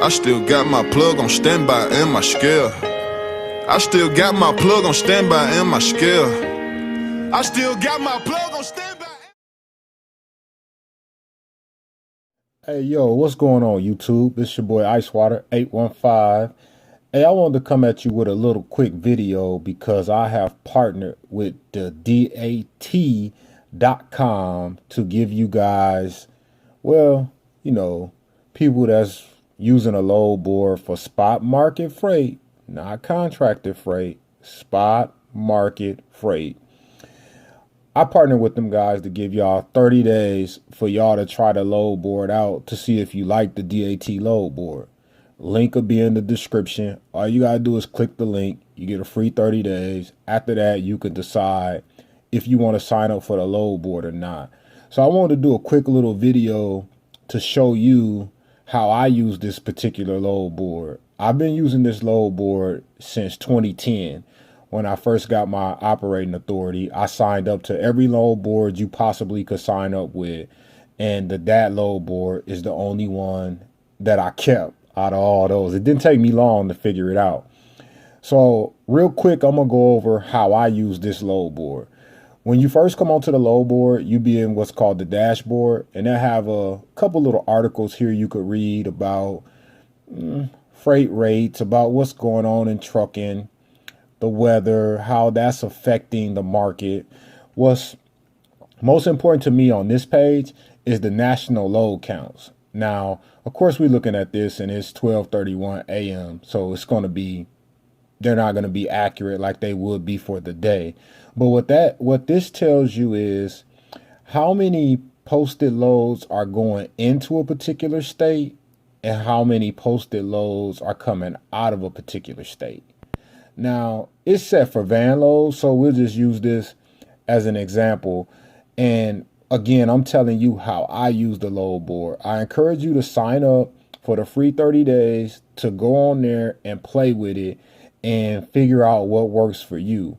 I still got my plug on standby and my scale. I still got my plug on standby and my scale. I still got my plug on standby. Hey, yo, what's going on, YouTube? It's your boy Icewater815. Hey, I wanted to come at you with a little quick video because I have partnered with the DAT.com to give you guys, well, people that's using a load board for spot market freight, not contracted freight, spot market freight. I partnered with them guys to give y'all 30 days for y'all to try the load board out to see if you like the DAT load board. Link will be in the description. All you gotta do is click the link. You get a free 30 days. After that, you can decide if you want to sign up for the load board or not. So I wanted to do a quick little video to show you how I use this particular load board. I've been using this load board since 2010. When I first got my operating authority, I signed up to every load board you possibly could sign up with. And the DAT load board is the only one that I kept out of all those. It didn't take me long to figure it out. So real quick, I'm going to go over how I use this load board. When you first come onto the load board, you be in what's called the dashboard. And they have a couple little articles here you could read about freight rates, about what's going on in trucking, the weather, how that's affecting the market. What's most important to me on this page is the national load counts. Now, of course, we're looking at this and it's 12:31 a.m. So it's going to be, they're not going to be accurate like they would be for the day. But what this tells you is how many posted loads are going into a particular state and how many posted loads are coming out of a particular state. Now, it's set for van loads, so we'll just use this as an example. And again, I'm telling you how I use the load board. I encourage you to sign up for the free 30 days to go on there and play with it and figure out what works for you.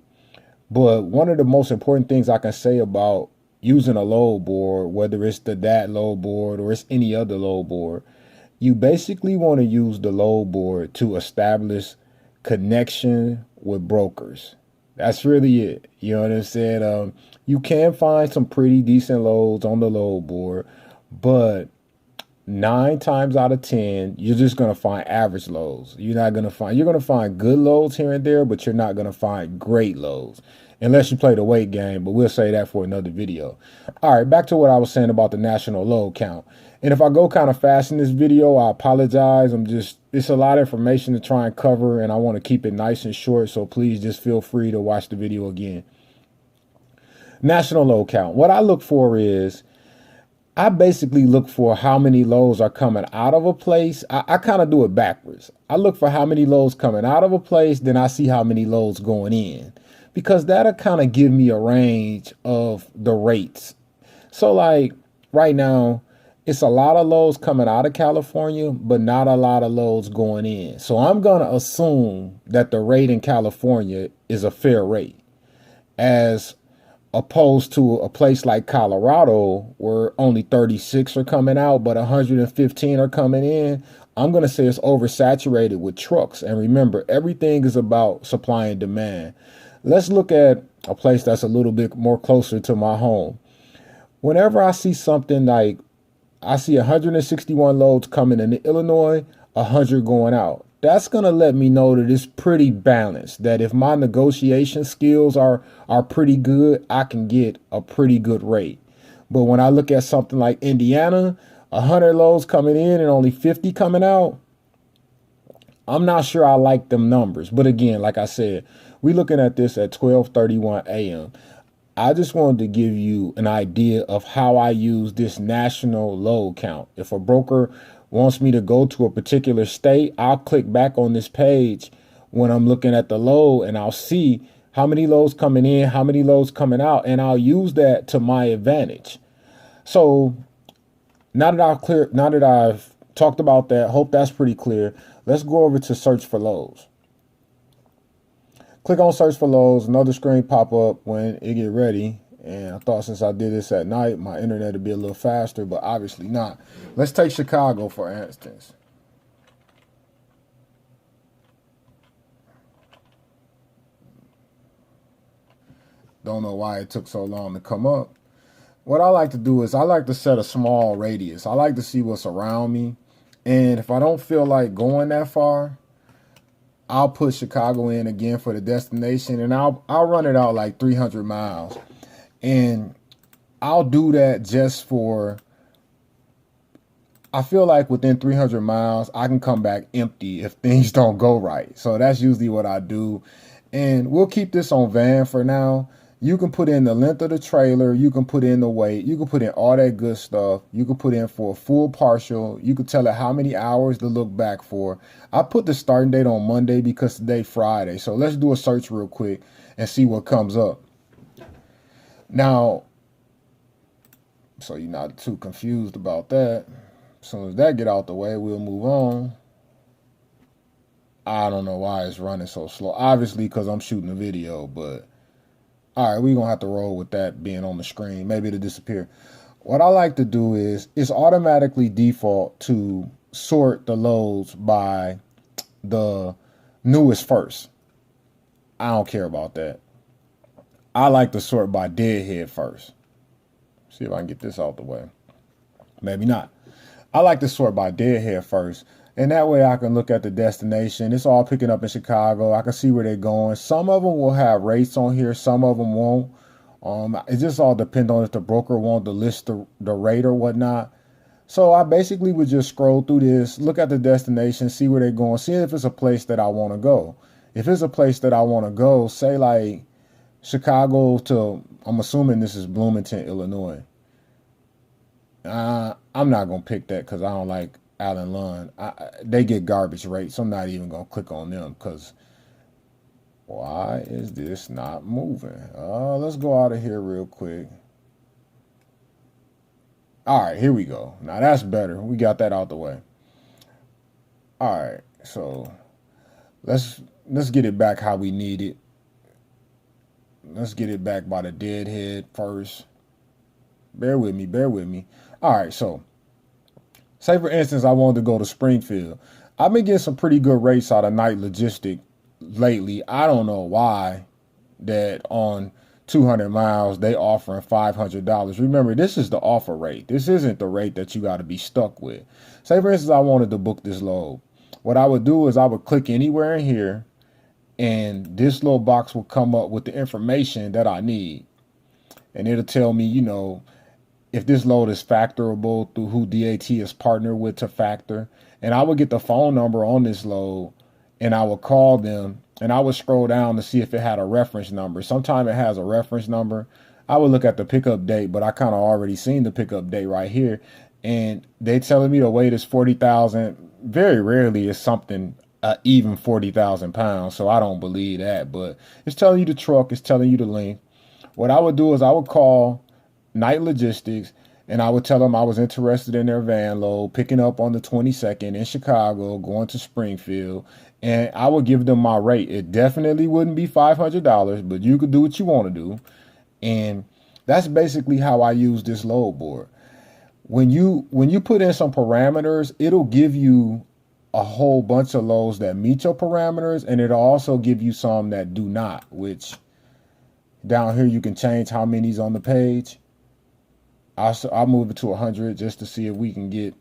But one of the most important things I can say about using a load board, whether it's the DAT load board or it's any other load board, you basically want to use the load board to establish connection with brokers. That's really it. You know what I'm saying? You can find some pretty decent loads on the load board, but 9 times out of 10, you're just going to find average loads. You're going to find good loads here and there, but you're not going to find great loads unless you play the weight game, but we'll say that for another video. All right, back to what I was saying about the national load count. And if I go kind of fast in this video, I apologize. It's a lot of information to try and cover, and I want to keep it nice and short, so please just feel free to watch the video again. National load count. What I look for is, I basically look for how many loads are coming out of a place. I kind of do it backwards. I look for how many loads coming out of a place, then I see how many loads going in, because that'll kind of give me a range of the rates. So like right now, it's a lot of loads coming out of California, but not a lot of loads going in. So I'm going to assume that the rate in California is a fair rate, as opposed to a place like Colorado where only 36 are coming out, but 115 are coming in. I'm going to say it's oversaturated with trucks. And remember, everything is about supply and demand. Let's look at a place that's a little bit more closer to my home. Whenever I see something like, I see 161 loads coming into Illinois, 100 going out. That's going to let me know that it's pretty balanced, that if my negotiation skills are pretty good, I can get a pretty good rate. But when I look at something like Indiana, 100 loads coming in and only 50 coming out, I'm not sure I like them numbers. But again, like I said, we're looking at this at 12:31 a.m. I just wanted to give you an idea of how I use this national load count. If a broker wants me to go to a particular state, I'll click back on this page when I'm looking at the load and I'll see how many loads coming in, how many loads coming out, and I'll use that to my advantage. So now that I've talked about that, hope that's pretty clear. Let's go over to search for loads. Click on search for loads, another screen pop up when it get ready. And I thought since I did this at night, my internet would be a little faster, but obviously not. Let's take Chicago, for instance. Don't know why it took so long to come up. What I like to do is I like to set a small radius. I like to see what's around me. And if I don't feel like going that far, I'll put Chicago in again for the destination, and I'll run it out like 300 miles. And I'll do that just for, I feel like within 300 miles, I can come back empty if things don't go right. So that's usually what I do. And we'll keep this on van for now. You can put in the length of the trailer. You can put in the weight. You can put in all that good stuff. You can put in for a full partial. You can tell it how many hours to look back for. I put the starting date on Monday because today's Friday. So let's do a search real quick and see what comes up. Now, so you're not too confused about that. As soon as that get out the way, we'll move on. I don't know why it's running so slow. Obviously, because I'm shooting a video, but all right, we're going to have to roll with that being on the screen. Maybe it'll disappear. What I like to do is it's automatically default to sort the loads by the newest first. I don't care about that. I like to sort by deadhead first. See if I can get this out the way. Maybe not. I like to sort by deadhead first. And that way I can look at the destination. It's all picking up in Chicago. I can see where they're going. Some of them will have rates on here. Some of them won't. It just all depends on if the broker wants to list the rate or whatnot. So I basically would just scroll through this, look at the destination, see where they're going, see if it's a place that I want to go. If it's a place that I want to go, say like Chicago to, I'm assuming this is Bloomington, Illinois. I'm not going to pick that because I don't like Allen Lund. They get garbage rates. So I'm not even going to click on them because why is this not moving? Let's go out of here real quick. All right, here we go. Now that's better. We got that out the way. All right, so let's get it back how we need it. Let's get it back by the deadhead first. Bear with me, bear with me. All right, so say for instance, I wanted to go to Springfield. I've been getting some pretty good rates out of Night Logistic lately. I don't know why that on 200 miles they offering $500. Remember, this is the offer rate. This isn't the rate that you got to be stuck with. Say for instance, I wanted to book this load. What I would do is I would click anywhere in here and this little box will come up with the information that I need. And it'll tell me, you know, if this load is factorable through who DAT is partnered with to factor. And I would get the phone number on this load and I would call them and I would scroll down to see if it had a reference number. Sometimes it has a reference number. I would look at the pickup date, but I kind of already seen the pickup date right here. And they telling me the weight is 40,000. Very rarely is something even 40,000 pounds. So I don't believe that, but it's telling you the truck, it's telling you the length. What I would do is I would call Night Logistics and I would tell them I was interested in their van load, picking up on the 22nd in Chicago, going to Springfield, and I would give them my rate. It definitely wouldn't be $500, but you could do what you want to do. And that's basically how I use this load board. When you put in some parameters, it'll give you a whole bunch of loads that meet your parameters, and it'll also give you some that do not, which down here you can change how many's on the page. I'll move it to 100 just to see if we can get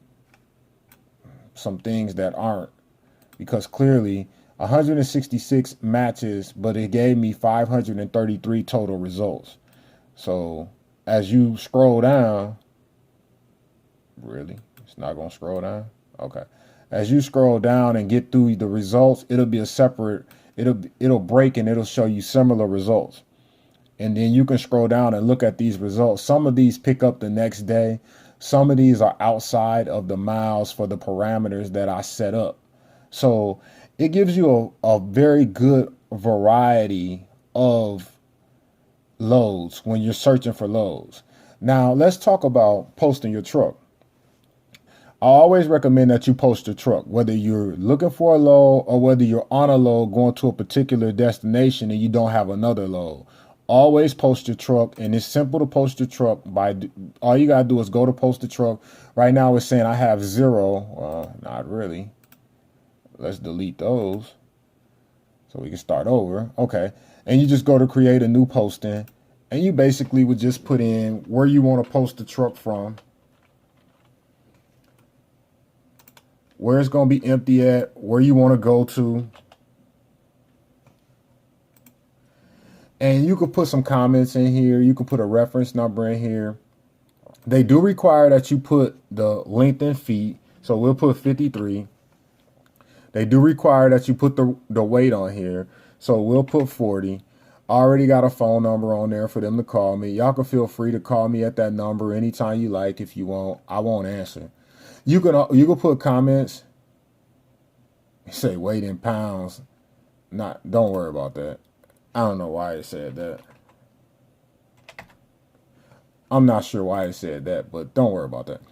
some things that aren't, because clearly 166 matches, but it gave me 533 total results. So as you scroll down, really, it's not going to scroll down. Okay. As you scroll down and get through the results, it'll be a separate, it'll break and it'll show you similar results. And then you can scroll down and look at these results. Some of these pick up the next day. Some of these are outside of the miles for the parameters that I set up. So it gives you a very good variety of loads when you're searching for loads. Now let's talk about posting your truck. I always recommend that you post your truck, whether you're looking for a load or whether you're on a load going to a particular destination and you don't have another load. Always post your truck, and it's simple to post your truck. All you gotta do is go to post the truck. Right now it's saying I have 0. Not really. Let's delete those so we can start over. Okay, and you just go to create a new posting, And you basically would just put in where you want to post the truck from, where it's going to be empty at, where you want to go to. And you could put some comments in here. You could put a reference number in here. They do require that you put the length in feet. So we'll put 53. They do require that you put the weight on here. So we'll put 40. I already got a phone number on there for them to call me. Y'all can feel free to call me at that number anytime you like. If you want, I won't answer. You can put comments. Say weight in pounds. Don't worry about that. I don't know why it said that. I'm not sure why it said that, but don't worry about that.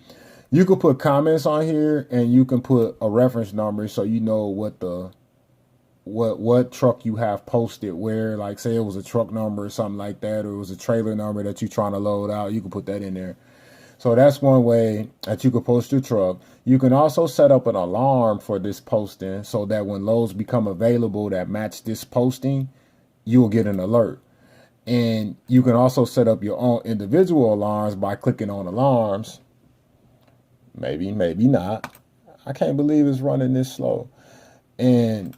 You can put comments on here, and you can put a reference number so you know what truck you have posted where. Like say it was a truck number or something like that, or it was a trailer number that you're trying to load out. You can put that in there. So that's one way that you can post your truck. You can also set up an alarm for this posting so that when loads become available that match this posting, you will get an alert. And you can also set up your own individual alarms by clicking on alarms. Maybe not. I can't believe it's running this slow. And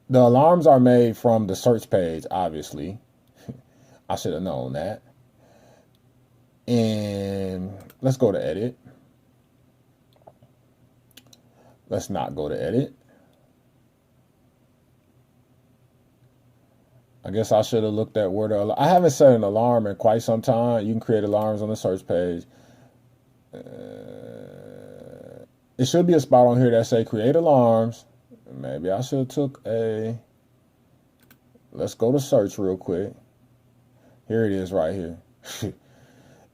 the alarms are made from the search page, obviously. I should have known that. And let's go to edit. Let's not go to edit. I guess I should have looked at where I haven't set an alarm in quite some time. You can create alarms on the search page. It should be a spot on here that say create alarms. Maybe I should have took let's go to search real quick. Here it is right here.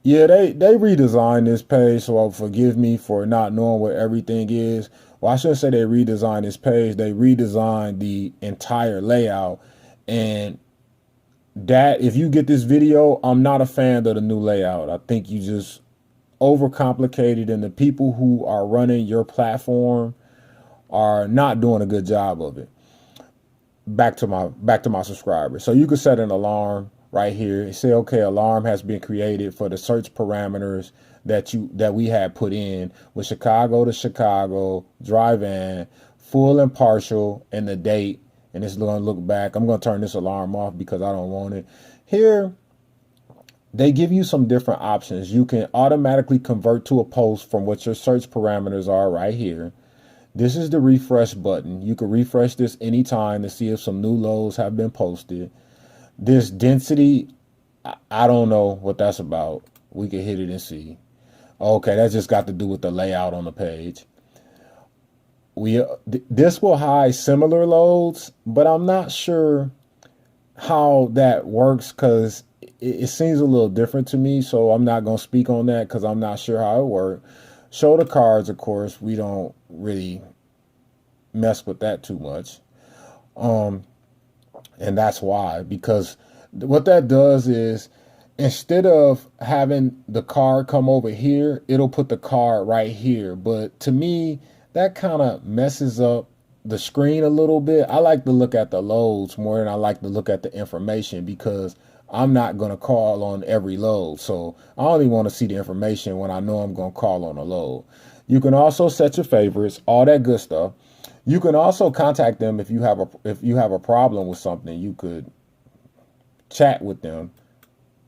Yeah, they redesigned this page, so forgive me for not knowing what everything is. Well, I shouldn't say they redesigned this page. They redesigned the entire layout. And that, if you get this video, I'm not a fan of the new layout. I think you just overcomplicated, and the people who are running your platform are not doing a good job of it. Back to my subscribers. So you could set an alarm right here and say, okay, alarm has been created for the search parameters that we had put in with Chicago to Chicago, drive-in, full and partial, and the date. And it's going to look back. I'm going to turn this alarm off because I don't want it. Here, they give you some different options. You can automatically convert to a post from what your search parameters are right here. This is the refresh button. You can refresh this anytime to see if some new loads have been posted. This density, I don't know what that's about. We can hit it and see. Okay, that just got to do with the layout on the page. This will hide similar loads, but I'm not sure how that works because it seems a little different to me. So I'm not going to speak on that because I'm not sure how it works. Show the cards, of course. We don't really mess with that too much. And that's why, because what that does is instead of having the card come over here, it'll put the card right here. But to me, that kind of messes up the screen a little bit. I like to look at the loads more than I like to look at the information because I'm not going to call on every load. So I only want to see the information when I know I'm going to call on a load. You can also set your favorites, all that good stuff. You can also contact them if you have a problem with something. You could chat with them.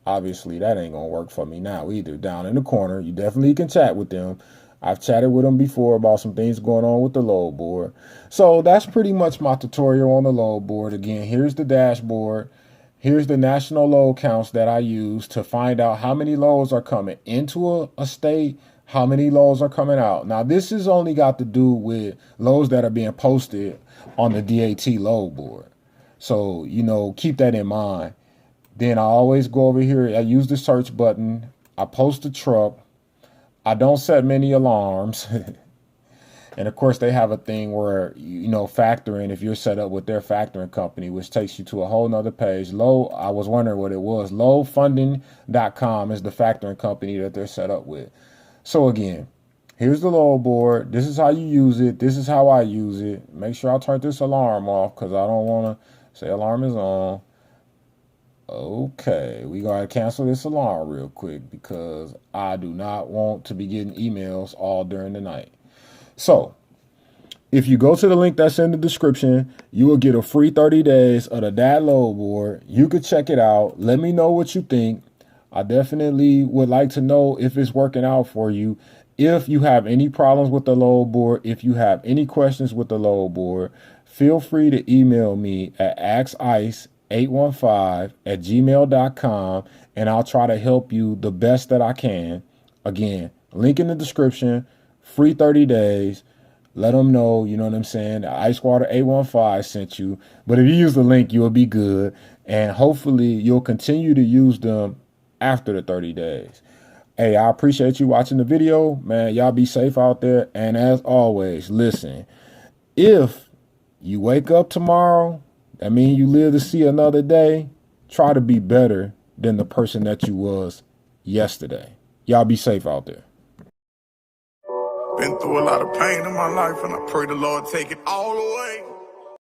Obviously, that ain't going to work for me now either. Down in the corner, you definitely can chat with them. I've chatted with them before about some things going on with the load board. So that's pretty much my tutorial on the load board. Again, here's the dashboard. Here's the national load counts that I use to find out how many loads are coming into a state, how many loads are coming out. Now, this has only got to do with loads that are being posted on the DAT load board. So, keep that in mind. Then I always go over here. I use the search button. I post the truck. I don't set many alarms. And of course, they have a thing where, factoring, if you're set up with their factoring company, which takes you to a whole nother page. I was wondering what it was. Loadfunding.com is the factoring company that they're set up with. So again, here's the load board. This is how you use it. This is how I use it. Make sure I turn this alarm off because I don't want to say alarm is on. Okay, we gotta cancel this alarm real quick because I do not want to be getting emails all during the night. So, if you go to the link that's in the description, you will get a free 30 days of the Dad Load Board. You could check it out. Let me know what you think. I definitely would like to know if it's working out for you. If you have any problems with the load board, if you have any questions with the load board, feel free to email me at axice815@gmail.com and I'll try to help you the best that I can. Again, link in the description, free 30 days. Let them know, you know what I'm saying, the Ice Water 815 sent you. But if you use the link, you'll be good. And hopefully you'll continue to use them after the 30 days. Hey, I appreciate you watching the video, man. Y'all be safe out there. And as always, listen, if you wake up tomorrow, that means you live to see another day, try to be better than the person that you was yesterday. Y'all be safe out there. Been through a lot of pain in my life, and I pray the Lord take it all away.